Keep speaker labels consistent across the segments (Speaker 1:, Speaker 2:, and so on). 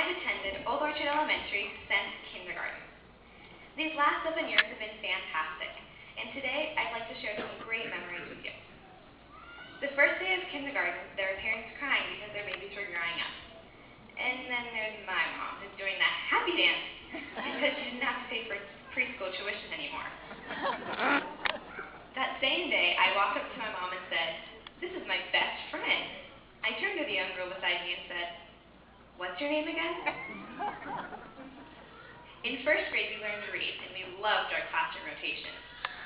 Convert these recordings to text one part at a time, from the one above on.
Speaker 1: I've attended Old Orchard Elementary since kindergarten. These last 7 years have been fantastic, and today I'd like to share some great memories with you. The first day of kindergarten, there were parents crying because their babies were growing up. And then there's my mom, who's doing that happy dance because she didn't have to pay for preschool tuition anymore. That same day, I walked up to my mom and said, "This is my best friend." I turned to the young girl beside me and said, "What's your name again?" In first grade, we learned to read, and we loved our classroom rotations.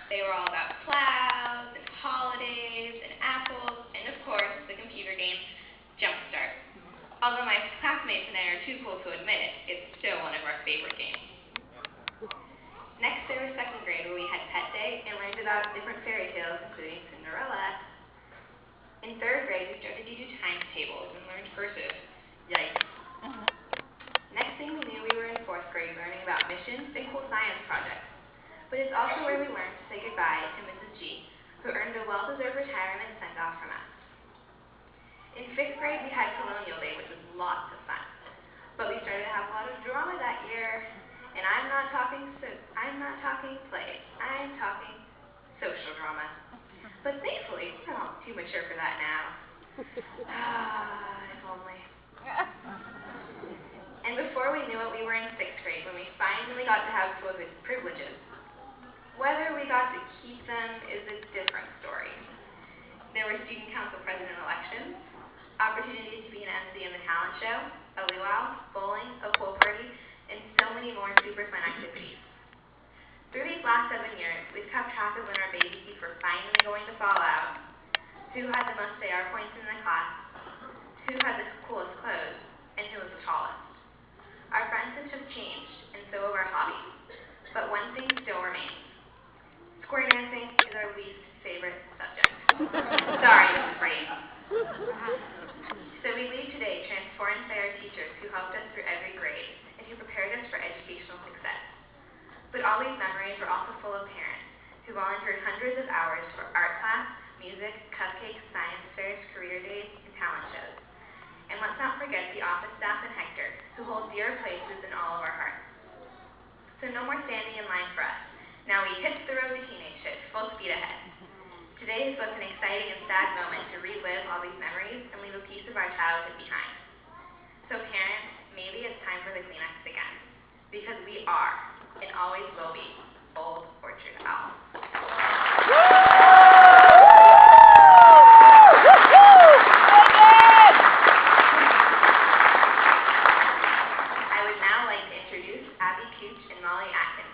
Speaker 1: They were all about clouds, and holidays, and apples, and of course, the computer game, Jumpstart. Although my classmates and I are too cool to admit it, it's still one of our favorite games. Next, there was second grade, where we had pet day and learned about different fairy tales, including Cinderella. In third grade, we started to do times tables and learned cursive. Yikes. Next thing we knew, we were in fourth grade learning about missions and cool science projects. But it's also where we learned to say goodbye to Mrs. G, who earned a well-deserved retirement send-off from us. In fifth grade, we had Colonial Day, which was lots of fun. But we started to have a lot of drama that year, and I'm not talking play. I'm talking social drama. But thankfully, I'm not too mature for that now. If only. And before we knew it, we were in sixth grade when we finally got to have COVID privileges. Whether we got to keep them is a different story. There were student council president elections, opportunities to be an MC in the talent show, a luau, bowling, a pool party, and so many more super fun activities. Through these last 7 years, we've kept track of when our baby seats were finally going to fall out, who had the most AR points in the class, who had the coolest clothes, and who was the tallest. Our friendships have changed, and so have our hobbies. But one thing still remains. Square dancing is our least favorite subject. Sorry, Mrs. Brady. So we leave today transformed by our teachers who helped us through every grade and who prepared us for educational success. But all these memories were also full of parents who volunteered hundreds of hours for art class, music, cupcakes, science fairs, career days, and talent shows. And let's not forget the office staff and Hector, who hold dear places in all of our hearts. So no more standing in line for us. Now we hit the road to teenagehood, full speed ahead. Today is both an exciting and sad moment to relive all these memories and leave a piece of our childhood behind. So parents, maybe it's time for the Kleenex again. Because we are, and always will be, Old Orchard Owls.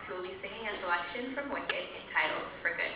Speaker 1: Who will be singing a selection from Wicked entitled For Good.